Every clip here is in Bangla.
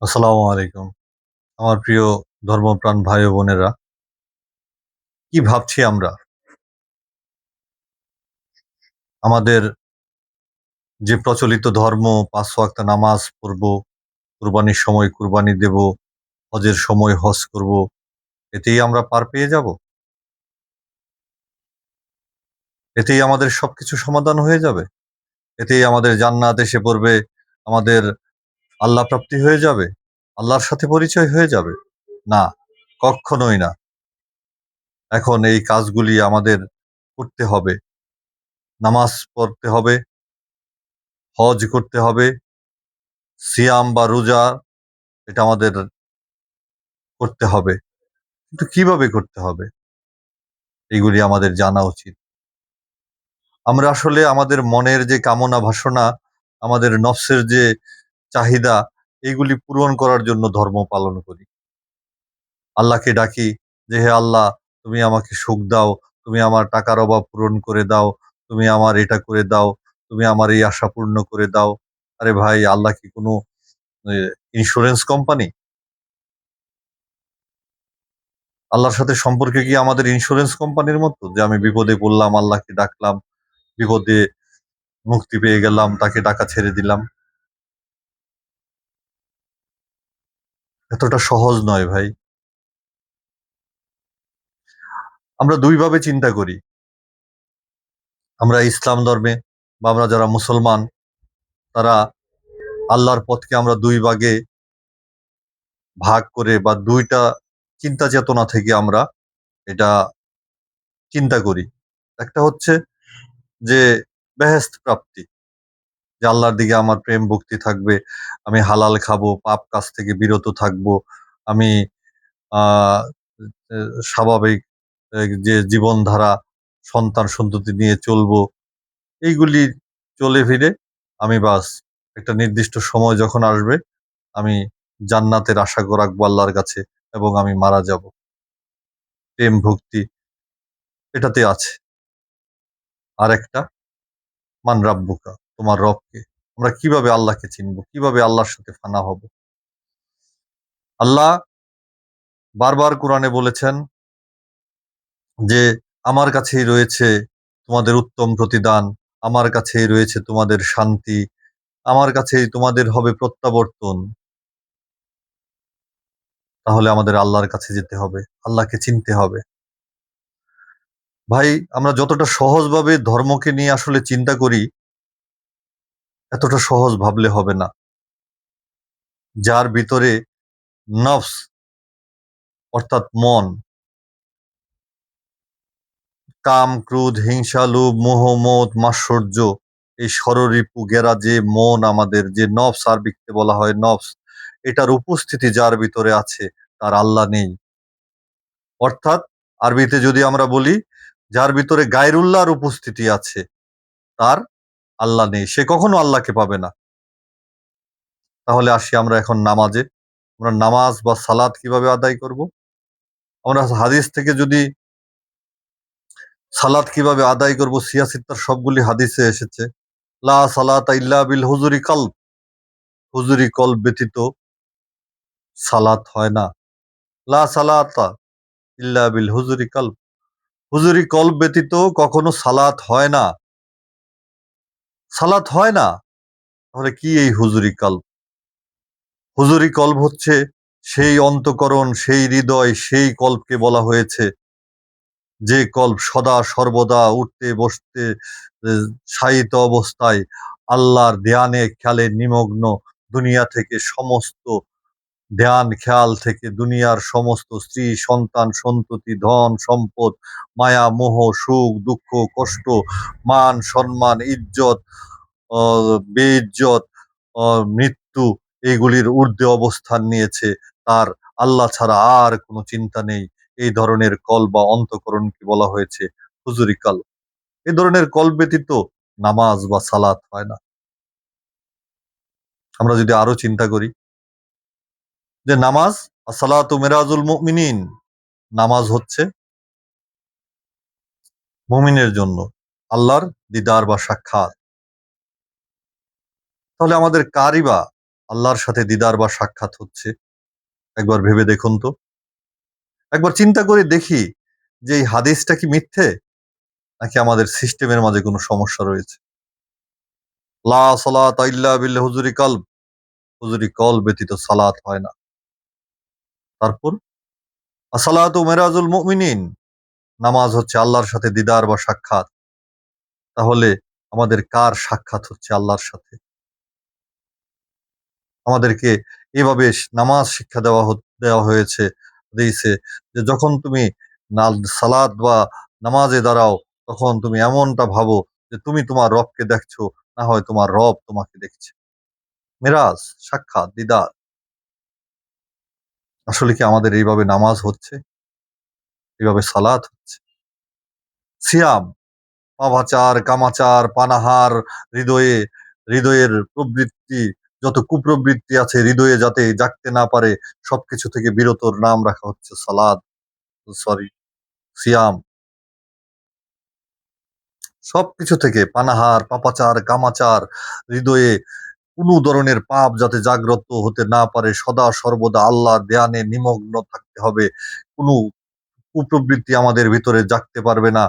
আসসালামু আলাইকুম। আমার প্রিয় ধর্মপ্রাণ ভাই ও বোনেরা, কি ভাবছি আমরা? আমাদের যে প্রচলিত ধর্ম ৫ ওয়াক্ত নামাজ পড়ব, কুরবানির সময় কুরবানি দেব, হজের সময় হজ করব, এতেই আমরা পার পেয়ে যাব? এতেই আমাদের সবকিছু সমাধান হয়ে যাবে? এতেই আমাদের জান্নাত এসে পড়বে, আমাদের আল্লাহ প্রাপ্তি হয়ে যাবে? আল্লাহর সাথে পরিচয় হয়ে যাবে? না, কক্ষনোই না। এখন এই কাজগুলি আমাদের করতে হবে। নামাজ পড়তে হবে, হজ করতে হবে, সিয়াম বা রোজা এটা আমাদের করতে হবে। কিন্তু কিভাবে করতে হবে? এগুলি আমাদের জানা উচিত। আমরা আসলে আমাদের মনের যে কামনা বাসনা, আমাদের নফসের যে চাহিদা, এগুলি পূরণ করার জন্য ধর্ম পালন করি। আল্লাহকে ডাকি যে, "হে আল্লাহ, তুমি আমাকে সুখ দাও, তুমি আমার টাকার অভাব পূরণ করে দাও, তুমি আমার এটা করে দাও, তুমি আমার এই আশা পূর্ণ করে দাও।" আরে ভাই, আল্লাহ কি কোনো এ ইন্সুরেন্স কোম্পানি? আল্লাহর সাথে সম্পর্কে কি আমাদের ইন্সুরেন্স কোম্পানির মতো? যে আমি বিপদে পড়লাম, আল্লাহকে ডাকলাম, বিপদে মুক্তি পেয়ে গেলাম, তাকে ডাকা ছেড়ে দিলাম। এতটা সহজ নয় ভাই। আমরা ২ ভাবে চিন্তা করি। আমরা ইসলাম ধর্মে বা আমরা যারা মুসলমান, তারা আল্লাহর পথকে আমরা ২ ভাগে ভাগ করে বা ২ টা চিন্তা চেতনা থেকে আমরা এটা চিন্তা করি। একটা হচ্ছে যে বেহেশত প্রাপ্তি। যে আল্লাহর দিকে আমার প্রেম ভক্তি থাকবে। আমি হালাল খাবো, পাপ কাজ থেকে বিরত থাকবো। আমি আ এ স্বাভাবিক যে জীবনধারা, সন্তান-সন্ততি নিয়ে চলবো। এইগুলি চলে ফিরে আমি বাস একটা নির্দিষ্ট সময় যখন আসবে, আমি জান্নাতের আশা রাখবো আল্লাহর কাছে এবং আমি মারা যাবো। প্রেম ভক্তি এটাতে আছে। আরেকটা মান রাব্বুকা, তোমার রব কে? আমরা কিভাবে আল্লাহকে চিনবো? কিভাবে আল্লাহর সাথে ফানা হবো? আল্লাহ বারবার কোরআনে বলেছেন যে, "আমার কাছেই রয়েছে তোমাদের উত্তম প্রতিদান। আমার কাছেই রয়েছে তোমাদের শান্তি। আমার কাছেই তোমাদের হবে প্রত্যাবর্তন।" তাহলে আমাদের আল্লাহর কাছে যেতে হবে। আল্লাহকে চিনতে হবে। ভাই, আমরা যতটা সহজভাবে ধর্মকে নিয়ে আসলে চিন্তা করি, এতটা সহজ ভাবলে হবে না। যার ভিতরে নফস অর্থাৎ মন, কাম, ক্রোধ, হিংসা, লোভ, মোহ, মদ, মাৎসর্য, এই ষড়রিপু গেরা যে মন আমাদের, যে নফস আরবিতে বলা হয় নফস, এটার উপস্থিতি যার ভিতরে আছে, তার আল্লাহ নেই। অর্থাৎ আরবিতে যদি আমরা বলি, যার ভিতরে গায়রুল্লাহর উপস্থিতি আছে, তার আল্লাহ নেই। সে কখনো আল্লাহকে পাবে না। তাহলে আসি আমরা এখন নামাজে। আমরা নামাজ বা সালাত কিভাবে আদায় করব? আমরা হাদিস থেকে যদি সালাত কিভাবে আদায় করব, সিয়াসিত্তার সবগুলি হাদিসে এসেছে। লা সালাতা ইল্লা বিল হুজুরি কলব। হুজুরি কলব ব্যতীত সালাত হয় না। লা সালাতা ইল্লা বিল হুজুরি কলব। হুজুরি কলব ব্যতীত কখনো সালাত হয় না। সালাত হয় না। তাহলে কি এই হুজুরি কলব? হুজুরি কলব হচ্ছে সেই অন্তঃকরণ, সেই হৃদয়, সেই কল্বকে বলা হয়েছে যে কল্ব সদা সর্বদা উঠতে বসতে এ শায়িত অবস্থায় আল্লাহর ধ্যানে খেয়ালে নিমগ্ন, দুনিয়া থেকে সমস্ত ধ্যান খেয়াল থেকে দুনিয়ার সমস্ত স্ত্রী, সন্তান, সন্ততি, ধন, সম্পদ, মায়া, মোহ, সুখ, দুঃখ, কষ্ট, মান, সম্মান, ইজ্জত, অ বে-ইজ্জত, অ মৃত্যু, এগুলির ঊর্ধ্বে অবস্থান নিয়েছে। তার আল্লাহ ছাড়া আর কোন চিন্তা নেই। এই ধরনের কল বা অন্তঃকরণকে বলা হয়েছে হুজুরি কাল। এ ধরনের কল ব্যতীত নামাজ বা সালাত হয় না। আমরা যদি আরো চিন্তা করি যে নামাজ, as-সালাতু মিরাজুল মুমিনিন, নামাজ হচ্ছে মুমিনের জন্য আল্লাহর দিদার বা সাক্ষাৎ। তাহলে আমাদের কারই বা আল্লাহর সাথে দিদার বা সাক্ষাৎ হচ্ছে? একবার ভেবে দেখুন তো। একবার চিন্তা করে দেখি যে এই হাদিসটা কি মিথ্যে, নাকি আমাদের সিস্টেমের মাঝে কোনো সমস্যা রয়েছে। লা সালাতা ইল্লা বিল হুজুরি কলব, হুজুরি কলব ব্যতীত সালাত হয় না। তারপর আসসালাতু মেরাজুল মুমিনিন, নামাজ হচ্ছে আল্লাহর সাথে দিদার বা সাক্ষাৎ। তাহলে আমাদের কার সাক্ষাৎ হচ্ছে আল্লাহর সাথে? আমাদেরকে এভাবে নামাজ শিক্ষা দেওয়া হয়েছে, দিয়েছে যে যখন তুমি সালাত বা নামাজে দাঁড়াও, তখন তুমি এমনটা ভাবো যে তুমি তোমার রবকে দেখছো, না হয় তোমার রব তোমাকে দেখছে। মেরাজ, সাক্ষাৎ, দিদার। আসলে কি আমাদের এইভাবে নামাজ হচ্ছে? এইভাবে সালাত হচ্ছে? সিয়াম, পাপাচার, কামাচার, পানাহার, হৃদয়ে হৃদয়ের প্রবৃত্তি, যত কুপ্রবৃত্তি আছে হৃদয়ে যাতে জাগতে না পারে, সবকিছু থেকে বিরতর নাম রাখা হচ্ছে সালাদ, সরি, সিয়াম। সবকিছু থেকে পানাহার, পাপাচার, কামাচার, হৃদয়ে কোনো ধরনের পাপ যাতে জাগ্রত হতে না পারে, সদা সর্বদা আল্লাহর ধ্যানে নিমগ্ন থাকতে হবে। কোনো কুপ্রবৃত্তি আমাদের ভিতরে জাগতে পারবে না।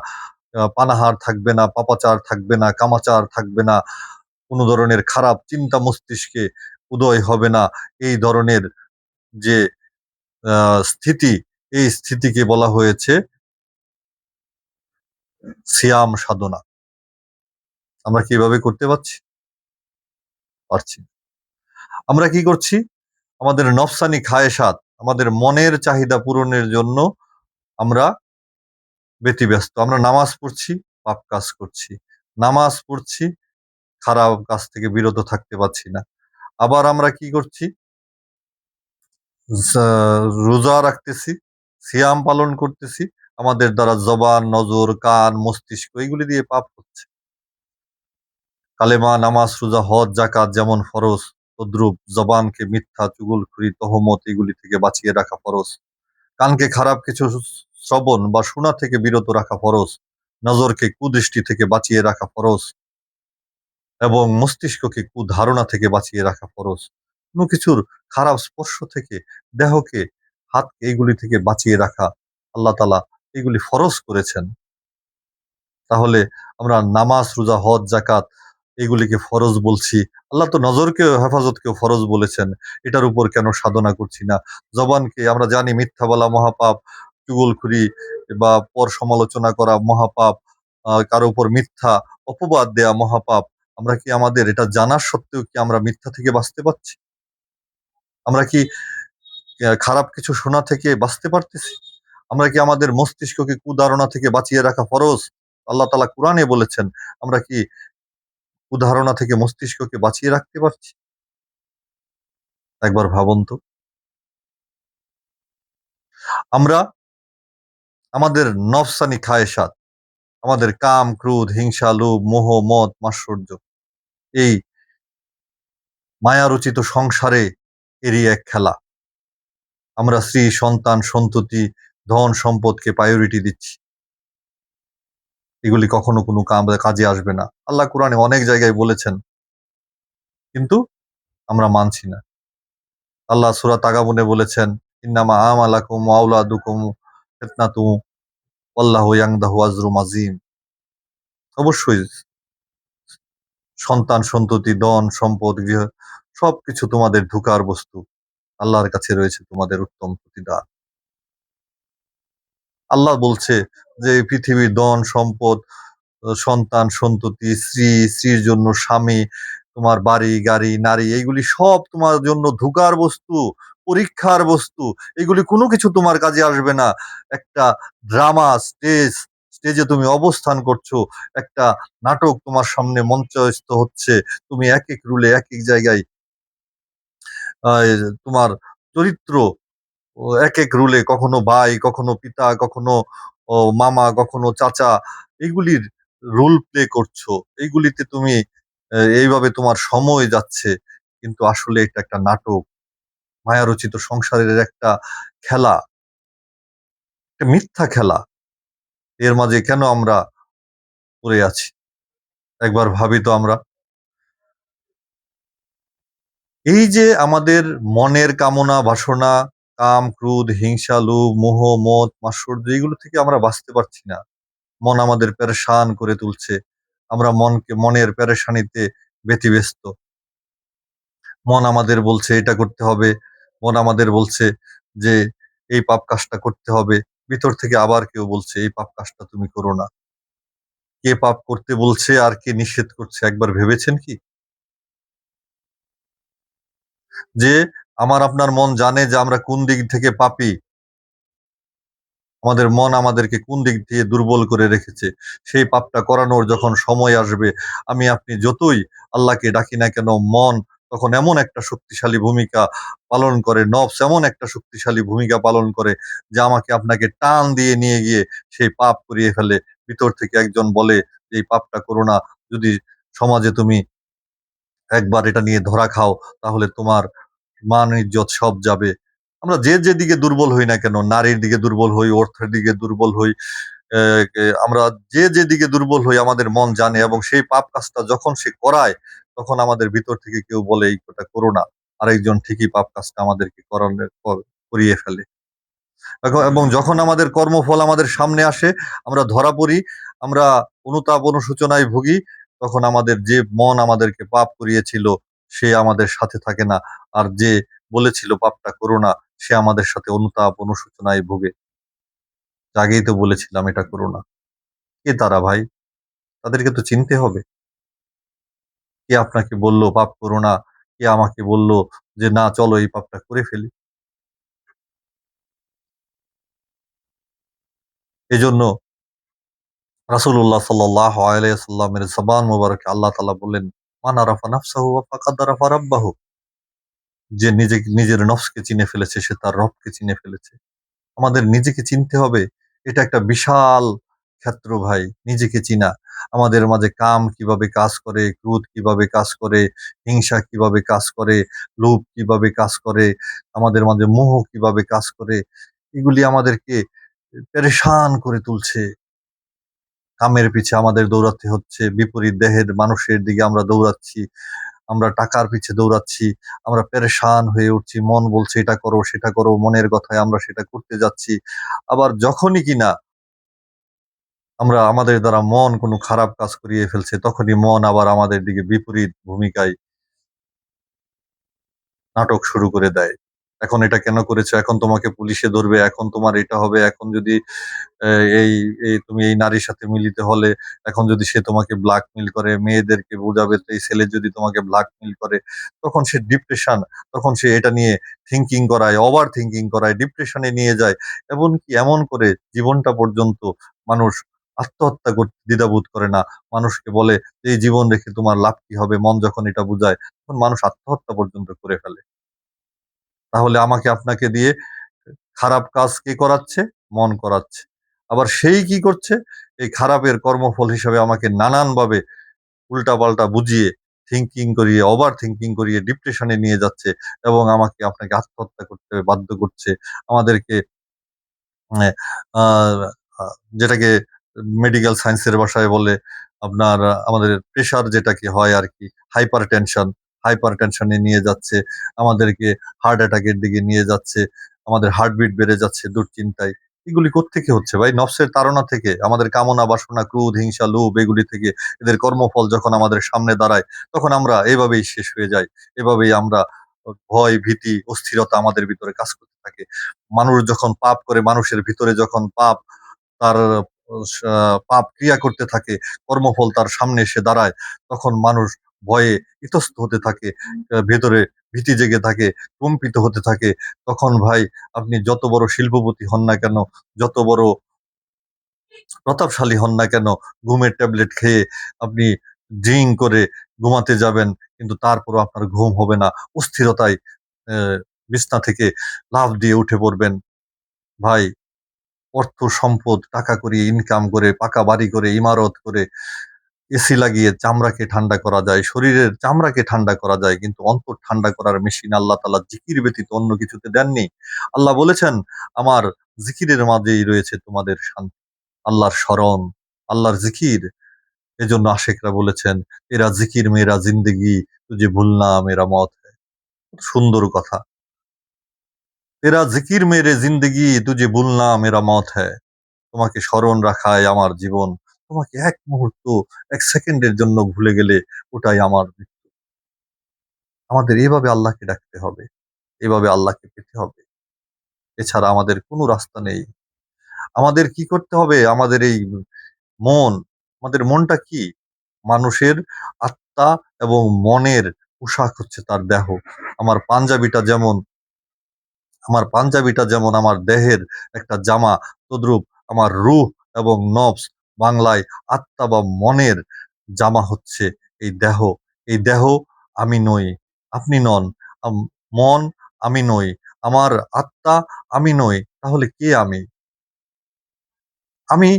পানাহার থাকবে না, পাপাচার থাকবে না, কামাচার থাকবে না। কোনো ধরনের খারাপ চিন্তা মস্তিষ্কে উদয় হবে না। এই ধরনের যে স্থিতি, এই স্থিতিকে বলা হয়েছে সিয়াম সাধনা। আমরা কি এভাবে করতে পারছি? পারছি। আমরা কি করছি? আমাদের নফসানি খায়েশাত, আমাদের মনের চাহিদা পূরণের জন্য আমরা ব্যতিব্যস্ত। আমরা নামাজ পড়ছি, পাপ কাজ করছি। নামাজ পড়ছি, খারাপ কাজ থেকে বিরত থাকতে পারছি না। আবার আমরা কি করছি? রোজা রাখতেছি, সিয়াম পালন করতেছি। আমাদের দ্বারা জবান, নজর, কান, মস্তিষ্ক এগুলি দিয়ে পাপ হচ্ছে। কালেমা, নামাজ, রোজা, হজ, যাকাত যেমন ফরজ, তদ্রূপ জবানকে মিথ্যা, চুগলখড়ি, তহমত এগুলি থেকে বাঁচিয়ে রাখা ফরজ। কানকে খারাপ কিছু শ্রবণ বা শোনা থেকে বিরত রাখা ফরজ। নজরকে কুদৃষ্টি থেকে বাঁচিয়ে রাখা ফরজ এবং মস্তিষ্ককে কুধারণা থেকে বাঁচিয়ে রাখা ফরজ। কোনো কিছুর খারাপ স্পর্শ থেকে, দেহকে, হাতকে এইগুলি থেকে বাঁচিয়ে রাখা আল্লাহ তাআলা এগুলি ফরজ করেছেন। তাহলে আমরা নামাজ, রোজা, হজ, যাকাত এগুলিকে ফরজ বলছি। আল্লাহ তো নজরকেও, হেফাজতকেও ফরজ বলেছেন। এটার উপর কেন সাধনা করছি না? জবানকে আমরা জানি মিথ্যা বলা মহাপাপ, চুগলখড়ি বা পর সমালোচনা করা মহাপাপ, কারো উপর মিথ্যা অপবাদ দেয়া মহাপাপ। আমরা কি আমাদের এটা জানার সত্ত্বেও কি আমরা মিথ্যা থেকে বাঁচতে পারছি? আমরা কি খারাপ কিছু শোনা থেকে বাঁচতে পারতেছি? আমরা কি আমাদের মস্তিষ্ককে কুধারণা থেকে বাঁচিয়ে রাখা ফরজ? আল্লাহ তাআলা কুরআনে বলেছেন। আমরা কি কুধারণা থেকে মস্তিষ্ককে বাঁচিয়ে রাখতে পারছি? একবার ভাবুন তো। আমরা আমাদের নফসানি খায়েশাত, আমাদের কাম, ক্রোধ, হিংসা, লোভ, মোহ, মদ, মাৎসর্য, এই মায়ারচিত সংসারে এরই এক খেলা। আমরা স্ত্রী, সন্তান, সন্ততি, ধন, সম্পদকে প্রায়োরিটি দিচ্ছি। এগুলি কখনো কোনো কাজে আসবে না। আল্লাহ কুরআনে অনেক জায়গায় বলেছেন, কিন্তু আমরা মানছি না। আল্লাহ সূরা তাগাবুনে বলেছেন, ইন্নামা আমালাকুম ওয়া আওলাদুকুম ফিতনাতুম ওয়াল্লাহু ইয়ানদাহু আজরুম আযীম। অবশ্যই সন্তান, সন্ততি, ধন, সম্পদ, গৃহ সবকিছু তোমাদের ধোঁকার বস্তু। আল্লাহর কাছে রয়েছে তোমাদের উত্তম প্রতিদান। আল্লাহ বলছে যে এই পৃথিবীর ধন, সম্পদ, সন্তান, সন্ততি, স্ত্রী, স্ত্রীর জন্য স্বামী, তোমার বাড়ি, গাড়ি, নারী এইগুলি সব তোমার জন্য ধোঁকার বস্তু, পরীক্ষার বস্তু। এগুলি কোনো কিছু তোমার কাজে আসবে না। একটা ড্রামা স্টেজে তুমি অবস্থান করছো। একটা নাটক তোমার সামনে মঞ্চস্থ হচ্ছে। তুমি একেক রুলে একেক জায়গায় আ তোমার চরিত্র একেক রুলে কখনো ভাই, কখনো পিতা, কখনো মামা, কখনো চাচা এগুলির রোল প্লে করছো। এইগুলিতে তুমি এইভাবে তোমার সময় যাচ্ছে। কিন্তু আসলে এটা একটা নাটক। মায়ারচিত সংসারের একটা খেলা, একটা মিথ্যা খেলা। এর মাঝে কেন আমরা পড়ে আছি? একবার ভাবি তো আমরা। এই যে আমাদের মনের কামনা বাসনা, কাম, ক্রোধ, হিংসা, লোভ, মোহ, মদ, মাৎসর্য এগুলো থেকে আমরা বাঁচতে পারছি না। মন আমাদের পেরেশান করে তুলছে। আমরা মনের পেরেশানিতে ব্যতিব্যস্ত। মন আমাদের বলছে এটা করতে হবে। মন আমাদের বলছে যে এই পাপ কাজটা করতে হবে। ভিতর থেকে আবার কেউ বলছে এই পাপ কাজটা তুমি করো না। কে পাপ করতে বলছে আর কে নিষেধ করছে একবার ভেবেছেন কি? যে আমার আপনার মন জানে যে আমরা কোন দিক থেকে পাপী, আমাদের মন আমাদেরকে কোন দিক দিয়ে দুর্বল করে রেখেছে। সেই পাপটা করানোর যখন সময় আসবে, আমি আপনি যতই আল্লাহকে ডাকি না কেন, মন তখন এমন একটা শক্তিশালী ভূমিকা পালন করে, নফস এমন একটা শক্তিশালী ভূমিকা পালন করে যে আমাকে আপনাকে টান দিয়ে নিয়ে গিয়ে সেই পাপ করিয়ে ফেলে। ভিতর থেকে একজন বলে যে, "এই পাপটা করো না। যদি সমাজে তুমি একবার এটা নিয়ে ধরা খাও তাহলে তোমার মান ইজ্জত সব যাবে।" আমরা যে যেদিকে দুর্বল হই না কেন, নারীর দিকে দুর্বল হই, অর্থের দিকে দুর্বল হই, আমরা যে যেদিকে দুর্বল হই আমাদের মন জানে, এবং সেই পাপ কাজটা যখন সে করায় তখন আমাদের ভিতর থেকে কেউ বলে এইটা করো না, আরেকজন ঠিকই পাপ কাজটা আমাদেরকে করিয়ে ফেলে। এবং যখন আমাদের কর্মফল আমাদের সামনে আসে, আমরা ধরা পড়ি, আমরা অনুতাপ অনুশোচনায় ভুগি, তখন আমাদের যে মন আমাদেরকে পাপ করিয়েছিল সে আমাদের সাথে থাকে না। আর যে বলেছিল পাপটা করো না, সে আমাদের সাথে অনুতাপ অনুশোচনায় ভুগে। যে আগেই তো বলেছিলাম এটা করো না। কে তারা ভাই? তাদেরকে তো চিনতে হবে। কে আপনাকে বলল পাপ করো না? কে আমাকে বলল যে না চলো এই পাপটা করে ফেলি? এজন্য রাসূলুল্লাহ সাল্লাল্লাহু আলাইহি ওয়াসাল্লামের জবান মোবারকে আল্লাহ তাআলা বললেন, "মান আরাফা নাফসাহু ফাকাদ আরাফা রাব্বাহু।" যে নিজের নফসকে চিনে ফেলেছে সে তার রবকে চিনে ফেলেছে। আমাদের নিজেকে চিনতে হবে। এটা একটা বিশাল ক্ষেত্র ভাই, নিজেকে চিনা। আমাদের মাঝে কাম কিভাবে কাজ করে, ক্রোধ কিভাবে কাজ করে, হিংসা কিভাবে কাজ করে, লোভ কিভাবে কাজ করে, আমাদের মাঝে মোহ কিভাবে কাজ করে, এগুলি আমাদেরকে পেরেশান করে তুলছে। কামের পিছে আমাদের দৌড়াতে হচ্ছে, বিপরীত দেহের মানুষের দিকে আমরা দৌড়াচ্ছি, আমরা টাকার পিছে দৌড়াচ্ছি, আমরা পেরেশান হয়ে উঠছি। মন বলছে এটা করো, সেটা করো, মনের কথায় আমরা সেটা করতে যাচ্ছি। আবার যখনই কিনা আমরা আমাদের দ্বারা মন কোনো খারাপ কাজ করিয়ে ফেলছে, তখনই মন আবার আমাদের দিকে বিপরীত ভূমিকায় নাটক শুরু করে দেয়। এখন এটা কেন করেছো? এখন তোমাকে পুলিশে ধরবে, এখন তোমার এটা হবে, এখন যদি এ এই এই তুমি এই নারীর সাথে মিলিত হলে, এখন যদি সে তোমাকে ব্ল্যাকমেইল করে, মেয়েদেরকে বুঝাবে তো এই ছেলে যদি তোমাকে ব্ল্যাকমেইল করে, তখন সে ডিপ্রেশন, তখন সে এটা নিয়ে থিংকিং করায়, ওভার থিংকিং করায়, ডিপ্রেশনে নিয়ে যায়। এমনকি এমন করে জীবনটা পর্যন্ত মানুষ আত্মহত্যা করতে দ্বিধাবোধ করে না। মানুষকে বলে যে, "এই জীবন রেখে তোমার লাভ কি হবে?" মন যখন এটা বুঝায়, তখন মানুষ আত্মহত্যা পর্যন্ত করে ফেলে। তাহলে আমাকে আপনাকে দিয়ে খারাপ কাজ কে করাচ্ছে? মন করাচ্ছে। আবার সেই কি করছে? এই খারাপের কর্মফল হিসেবে আমাকে নানানভাবে উল্টাপাল্টা বুঝিয়ে, থিংকিং করিয়ে, ওভার থিংকিং করিয়ে ডিপ্রেশন এ নিয়ে যাচ্ছে এবং আমাকে আপনাকে আত্মহত্যা করতে বাধ্য করছে। আমাদেরকে মানে আ আ যেটাকে মেডিকেল সায়েন্স এর ভাষায় বলে আপনার আমাদের প্রেশার যেটাকে হয় আরকি, হাইপার টেনশন, হাইপার টেনশন এ নিয়ে যাচ্ছে। আমাদেরকে হার্ট অ্যাটাক এর দিকে নিয়ে যাচ্ছে। আমাদের হার্টবিট বেড়ে যাচ্ছে দুশ্চিন্তায়। এগুলি কোত্থেকে হচ্ছে ভাই? নফসের তাড়না থেকে। আমাদের কামনা বাসনা, ক্রোধ, হিংসা, লোভ এগুলি থেকে। এদের কর্মফল যখন আমাদের সামনে দাঁড়ায়, তখন আমরা এভাবেই শেষ হয়ে যাই। এভাবেই আমরা ভয়, ভীতি, অস্থিরতা আমাদের ভিতরে কাজ করতে থাকে। মানুষ যখন পাপ করে, মানুষের ভিতরে যখন পাপ তার পাপ ক্রিয়া করতে থাকে, কর্মফল তার সামনে এসে দাঁড়ায়, তখন মানুষ ভয়ে ইতস্তত হতে থাকে, ভেতরে ভীতি জেগে থাকে, কম্পিত হতে থাকে। তখন ভাই আপনি যত বড় শিল্পপতি হন না কেন, যত বড় প্রতাপশালী হন না কেন, ঘুমের ট্যাবলেট খেয়ে আপনি ড্রিংক করে ঘুমাতে যাবেন, কিন্তু তারপরও আপনার ঘুম হবে না। অস্থিরতায় বিছনা থেকে লাফ দিয়ে উঠে পড়বেন। ভাই অর্থ সম্পদ টাকা করি ইনকাম করে পাকা বাড়ি করে ইমারত করে এসি লাগিয়ে চামড়াকে ঠান্ডা করা যায়, শরীরের চামড়াকে ঠান্ডা করা যায়, কিন্তু অন্তর ঠান্ডা করার মেশিন আল্লাহ তাআলা জিকির ব্যতীত অন্য কিছুতে দেননি। আল্লাহ বলেছেন, আমার জিকিরের মাঝেই রয়েছে তোমাদের শান্তি, আল্লাহর স্মরণ, আল্লাহর জিকির। এজন্য আশেকরা বলেছেন, এরা জিকির মেরা জিন্দেগি তুঝে ভুলনা মেরা মত হ্যায়। সুন্দর কথা। তেরা জিকির মেরে জিন্দগি তুঝে ভুলনা মেরা মত হ্যায়। তোমাকে স্মরণ রাখাই আমার জীবন। তোমাকে এক মুহূর্ত, এক সেকেন্ডের জন্য ভুলে গেলে ওটাই আমার মৃত্যু। আমাদের এভাবে আল্লাহকে ডাকতে হবে, এভাবে আল্লাহকে পেতে হবে। এছাড়া আমাদের কোনো রাস্তা নেই। আমাদের কি করতে হবে? আমাদের এই মন, আমাদের মনটা কি? মানুষের আত্মা এবং মনের পোশাক হচ্ছে তার দেহ। আমার পাঞ্জাবিটা যেমন আমার পাঞ্জাবিটা যেমন আমার দেহের একটা জামা, তদ্রূপ আমার রূহ এবং নফস, বাংলায় আত্মা বা মনের জামা হচ্ছে এই দেহ। এই দেহ আমি নই, আপনি নন। মন আমি নই, আমার আত্মা আমি নই। তাহলে কে আমি? আমি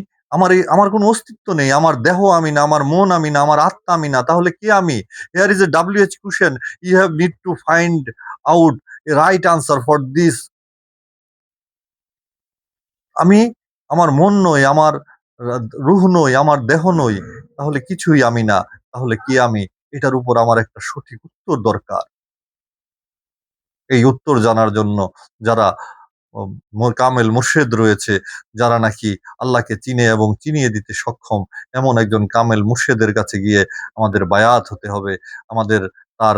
আমার কোনো অস্তিত্ব নেই। আমার দেহ আমি না, আমার মন আমি না, আমার আত্মা আমি না। তাহলে কে আমি? Here is a WH question. You have need to find out a right answer for this. আমি আমার মন নই, আমার রূহ নই, আমার দেহ নই। তাহলে কিছুই আমি না। তাহলে কে আমি? এটার উপর আমার একটা সঠিক উত্তর দরকার। এই উত্তর জানার জন্য যারা কামেল মুর্শেদ রয়েছে, যারা নাকি আল্লাহকে চিনে এবং চিনিয়ে দিতে সক্ষম, এমন একজন কামেল মুর্শেদের কাছে গিয়ে আমাদের বায়াত হতে হবে। আমাদের তার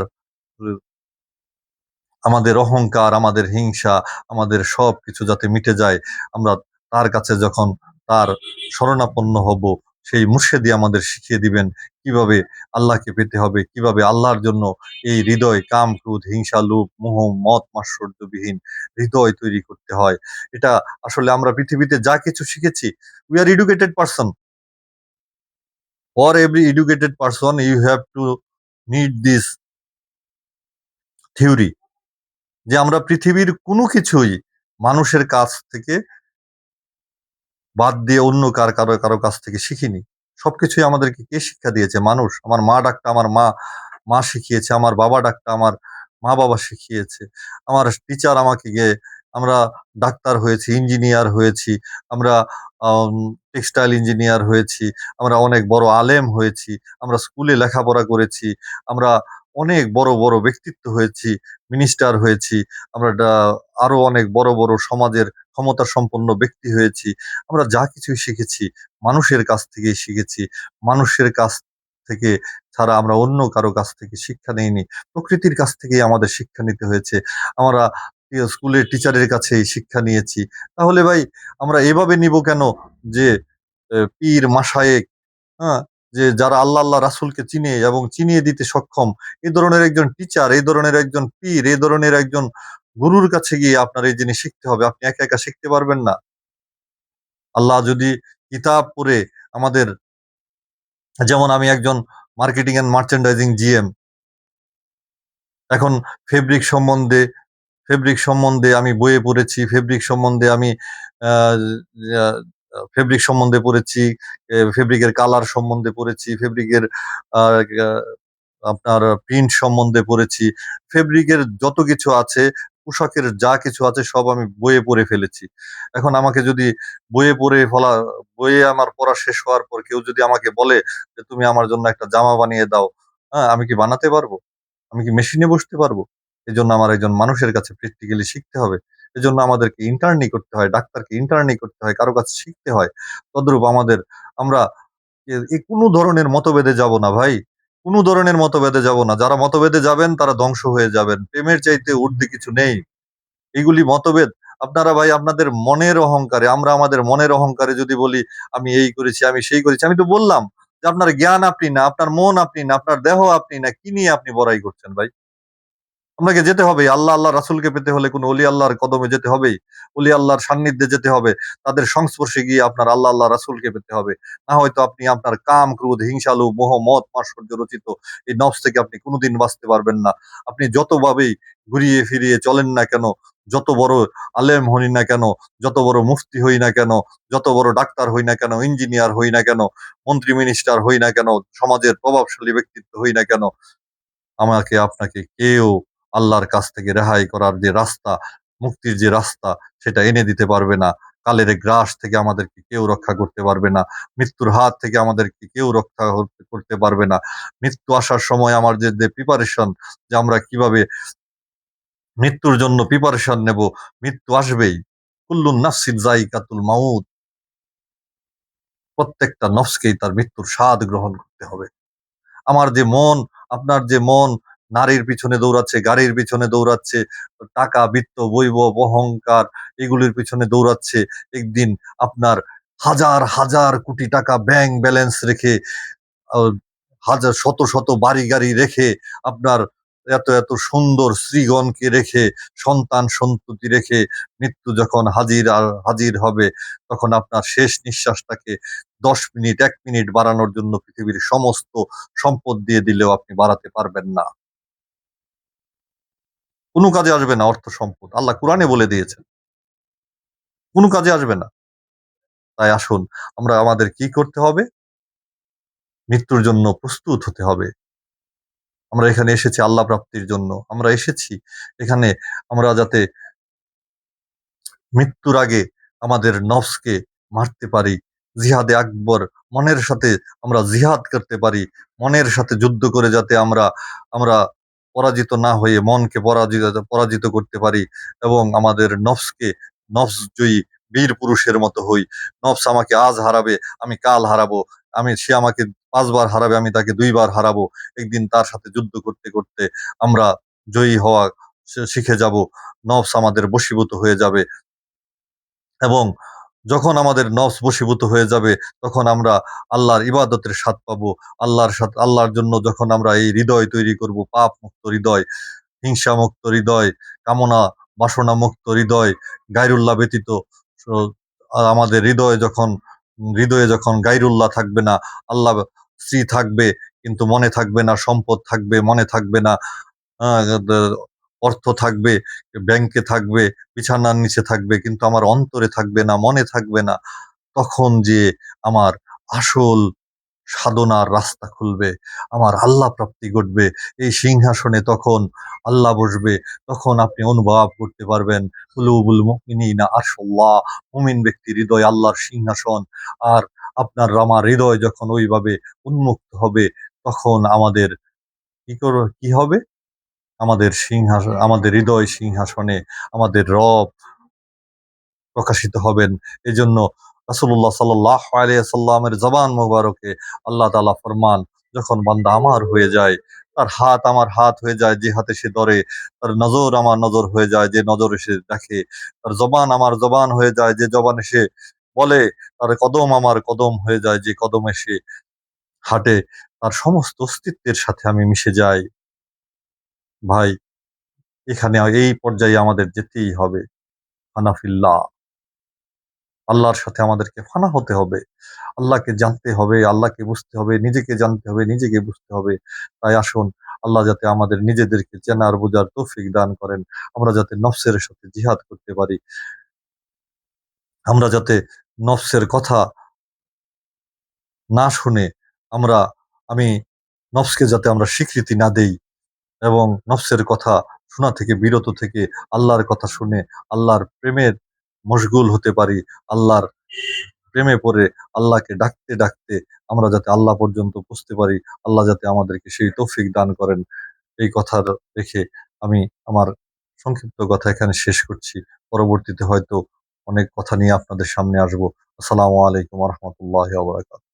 আমাদের অহংকার, আমাদের হিংসা, আমাদের সবকিছু যাতে মিটে যায়। আমরা তার কাছে যখন তার শরণাপন্ন হব, সেই মুর্শিদই আমাদের শিখিয়ে দিবেন কিভাবে আল্লাহকে পেতে হবে, কিভাবে আল্লাহর জন্য এই হৃদয়, কাম, ক্রোধ, হিংসা, লোভ, মোহ, মদ, মাৎসর্যবিহীন হৃদয় তৈরি করতে হয়। এটা আসলে আমরা পৃথিবীতে যা কিছু শিখেছি, we are educated person. For every educated person, you have to need this theory. যে আমরা পৃথিবীর কোনো কিছুই মানুষের কাছ থেকে বাদ দিয়ে অন্য কারো কাছ থেকে শিখিনি। সবকিছুই আমাদেরকে কে শিক্ষা দিয়েছে? মানুষ। আমার মা ডাকটা আমার মা শিখিয়েছে। আমার বাবা ডাকটা আমার মা-বাবা শিখিয়েছে। আমার টিচার আমাকে আমরা ডাক্তার হয়েছি, ইঞ্জিনিয়ার হয়েছি, আমরা আম টেক্সটাইল ইঞ্জিনিয়ার হয়েছি, আমরা অনেক বড় আলেম হয়েছি, আমরা স্কুলে লেখাপড়া করেছি, আমরা অনেক বড় ব্যক্তিত্ব হয়েছি, মিনিস্টার হয়েছি, আমরা আরো অনেক বড় সমাজের ক্ষমতাসম্পন্ন ব্যক্তি হয়েছি। আমরা যা কিছুই শিখেছি মানুষের কাছ থেকেই শিখেছি। মানুষের কাছ থেকে ছাড়া আমরা অন্য কারো কাছ থেকে শিক্ষা নেইনি। প্রকৃতির কাছ থেকেই আমাদের শিক্ষা নিতে হয়েছে। আমরা স্কুলের টিচারের কাছেই শিক্ষা নিয়েছি। তাহলে ভাই আমরা এভাবে নিব কেন যে পীর, মাশায়েখ, হ্যাঁ? যে যারা আল্লাহ রাসূলকে চিনে এবং চিনিয়ে দিতে সক্ষম, এই ধরনের একজন টিচার, এই ধরনের একজন পীর, এই ধরনের একজন গুরুর কাছে গিয়ে আপনার এই জিনিস শিখতে হবে। আপনি একা শিখতে পারবেন না। আল্লাহ যদি কিতাব পড়ে আমাদের, যেমন আমি একজন মার্কেটিং এন্ড মার্চেন্ডাইজিং জিএম। এখন ফেব্রিক সম্বন্ধে ফেব্রিক সম্বন্ধে আমি বইয়ে পড়েছি, আ আ ফেব্রিক সম্বন্ধে পড়েছি, ফেব্রিকের কালার সম্বন্ধে পড়েছি, ফেব্রিকের আ আ আপনার প্রিন্ট সম্বন্ধে পড়েছি। ফেব্রিকের যত কিছু আছে, পোশাকের যা কিছু আছে সব আমি বইয়ে পড়ে ফেলেছি। এখন আমাকে যদি বইয়ে পড়ে ফেলা বইয়ে আমার পড়া শেষ হওয়ার পর কেউ যদি আমাকে বলে যে, "তুমি আমার জন্য একটা জামা বানিয়ে দাও।" হ্যাঁ? আমি কি বানাতে পারবো? আমি কি মেশিনে বসতে পারবো? এজন্য আমার একজন মানুষের কাছে প্র্যাকটিক্যালি শিখতে হবে। এজন্য আমাদেরকে ইন্টার্নি করতে হয়, ডাক্তারকে ইন্টার্নি করতে হয়, কারো কাছে শিখতে হয়। তদ্রূপ আমরা কোনো ধরনের মতভেদে যাব না ভাই। কোনো ধরনের মতভেদে যাব না। যারা মতভেদে যাবেন তারা ধ্বংস হয়ে যাবেন। প্রেমের চাইতে ঊর্ধ্বে কিছু নেই। এগুলি মতভেদ। আপনারা ভাই আপনাদের মনের অহংকারে, আমরা আমাদের মনের অহংকারে যদি বলি, আমি এই করেছি, আমি সেই করেছি। আমি তো বললাম যে আপনার জ্ঞান আপনি না, আপনার মন আপনি না, আপনার দেহ আপনি না। কি নিয়ে আপনি বড়াই করছেন ভাই? আপনাকে যেতে হবে। আল্লাহ রাসূলকে পেতে হলে কোন অলি আল্লাহর কদমে যেতে হবেই। অলি আল্লাহর সান্নিধ্যে যেতে হবে। তাদের সংস্পর্শে গিয়ে আপনার আল্লাহ রাসূলকে পেতে হবে। না হয়তো আপনি আপনার কাম, ক্রোধ, হিংসা, লোভ, মোহ, মদ, মাৎসর্য রচিত এই নফস থেকে আপনি কোনদিন বাঁচতে পারবেন না। আপনি যতভাবেই ঘুরিয়ে ফিরিয়ে চলেন না কেন, যত বড় আলেম হই না কেন, যত বড় মুফতি হই না কেন, যত বড় ডাক্তার হই না কেন, ইঞ্জিনিয়ার হই না কেন, মন্ত্রী মিনিস্টার হই না কেন, সমাজের প্রভাবশালী ব্যক্তিত্ব হই না কেন, আমাকে আপনাকে কেউ আল্লাহর কাছ থেকে রেহাই করার যে রাস্তা, মুক্তির যে রাস্তা সেটা এনে দিতে পারবে না। কালের গ্রাস থেকে আমাদেরকে কেউ রক্ষা করতে পারবে না। মৃত্যুর হাত থেকে আমাদেরকে কেউ রক্ষা করতে পারবে না। মৃত্যু আসার সময় আমার যে প্রিপারেশন, যে আমরা কিভাবে মৃত্যুর জন্য প্রিপারেশন নেব, মৃত্যু আসবেই। কুল্লুন নাফসিন যায়িকাতুল মাউত, প্রত্যেকটা নফসকেই তার মৃত্যুর স্বাদ গ্রহণ করতে হবে। আমার যে মন, আপনার যে মন নারীর পিছনে দৌড়াচ্ছে, গাড়ির পিছনে দৌড়াচ্ছে, টাকা, বিত্ত, বৈভব, অহংকার, এগুলির পিছনে দৌড়াচ্ছে, একদিন আপনার হাজার হাজার কোটি টাকা ব্যাংক ব্যালেন্স রেখে, আহ, হাজার শত শত বাড়ি গাড়ি রেখে, আপনার এত এত সুন্দর স্ত্রীগণকে রেখে, সন্তান সন্ততি রেখে, মৃত্যু যখন হাজির হবে, তখন আপনার শেষ নিঃশ্বাসটাকে 10 মিনিট 1 মিনিট বাড়ানোর জন্য পৃথিবীর সমস্ত সম্পদ দিয়ে দিলেও আপনি বাড়াতে পারবেন না। কোনো কাজে আসবে না অর্থ সম্পদ, আল্লাহ কোরআনে বলে দিয়েছেন, কোনো কাজে আসবে না। তাই আসুন, আমরা আমাদের কি করতে হবে? মৃত্যুর জন্য প্রস্তুত হতে হবে। আমরা এখানে এসেছি আল্লাহ প্রাপ্তির জন্য, আমরা এসেছি এখানে আমরা যাতে মৃত্যুর আগে আমাদের নফসকে মারতে পারি, জিহাদে আকবর, মনের সাথে আমরা জিহাদ করতে পারি, মনের সাথে যুদ্ধ করে যাতে আমরা আমরা পরাজিত না হয়ে মনকে পরাজিত করতে পারি, এবং আমাদের নফসকে নফস জয়ী বীর পুরুষের মতো হই। নফস আমাকে আজ হারাবে, আমি কাল হারাবো, সে আমাকে 5 বার হারাবে, আমি তাকে 2 বার হারাবো। একদিন তার সাথে যুদ্ধ করতে করতে আমরা জয়ী হওয়া শিখে যাব, নফস আমাদের বশীভূত হয়ে যাবে। এবং যখন আমাদের নফস বশীভূত হয়ে যাবে, তখন আমরা আল্লাহর ইবাদতের স্বাদ পাবো। আল্লাহর জন্য যখন আমরা এই হৃদয় তৈরি করব, পাপ মুক্ত হৃদয়, হিংসা মুক্ত হৃদয়, কামনা বাসনা মুক্ত হৃদয়, গায়রুল্লাহ ব্যতীত আমাদের হৃদয়ে যখন গায়রুল্লাহ থাকবে না, আল্লাহ স্ত্রী থাকবে কিন্তু মনে থাকবে না, সম্পদ থাকবে মনে থাকবে না, আহ, অর্থ থাকবে ব্যাংকে থাকবে, বিছানার নিচে থাকবে, কিন্তু আমার অন্তরে থাকবে না, মনে থাকবে না, তখন যে আমার আসল সাধনার রাস্তা খুলবে, আমার আল্লাহ প্রাপ্তি ঘটবে। এই সিংহাসনে তখন আল্লাহ বসবে, তখন আপনি অনুভব করতে পারবেন কুলুবুল মুমিনিনা আরশুল্লাহ, মুমিন ব্যক্তির হৃদয় আল্লাহর সিংহাসন। আর আপনার আমার হৃদয় যখন ওইভাবে উন্মুক্ত হবে, তখন আমাদের কি হবে? আমাদের হৃদয় সিংহাসনে আমাদের রব প্রকাশিত হবেন। এজন্য রাসূলুল্লাহ সাল্লাল্লাহু আলাইহি সাল্লামের জবান মোবারকে আল্লাহ তাআলা ফরমান, যখন বান্দা আমার হয়ে যায়, তার হাত আমার হাত হয়ে যায় যে হাতে সে ধরে, তার নজর আমার নজর হয়ে যায় যে নজরে সে দেখে, তার জবান আমার জবান হয়ে যায় যে জবানে সে বলে, তার কদম আমার কদম হয়ে যায় যে কদমে সে হাঁটে, তার সমস্ত অস্তিত্বের সাথে আমি মিশে যাই। ভাই, এখানে এই পর্যায়ে আমাদের যেতেই হবে। হানাফিল্লাহ, আল্লাহর সাথে আমাদেরকে ফানা হতে হবে, আল্লাহকে জানতে হবে, আল্লাহকে বুঝতে হবে, নিজেকে জানতে হবে, নিজেকে বুঝতে হবে। তাই আসুন, আল্লাহ যাতে আমাদের নিজেদেরকে চেনার বোঝার তৌফিক দান করেন, আমরা যাতে নফসের সাথে জিহাদ করতে পারি, আমরা যাতে নফসের কথা না শুনে আমরা আমি নফসকে যাতে আমরা স্বীকৃতি না দেই, এবং নফসের কথা শোনা থেকে বিরত থেকে আল্লাহর কথা শুনে আল্লাহর প্রেমের মশগুল হতে পারি, আল্লাহর প্রেমে পড়ে আল্লাহকে ডাকতে ডাকতে আমরা যাতে আল্লাহ পর্যন্ত পৌঁছতে পারি। আল্লাহ যাতে আমাদেরকে সেই তৌফিক দান করেন। এই কথা রেখে আমি আমার সংক্ষিপ্ত কথা এখানে শেষ করছি। পরবর্তীতে হয়তো অনেক কথা নিয়ে আপনাদের সামনে আসবো। আসসালামু আলাইকুম ওয়া রাহমাতুল্লাহি ওয়া বারাকাতুহু।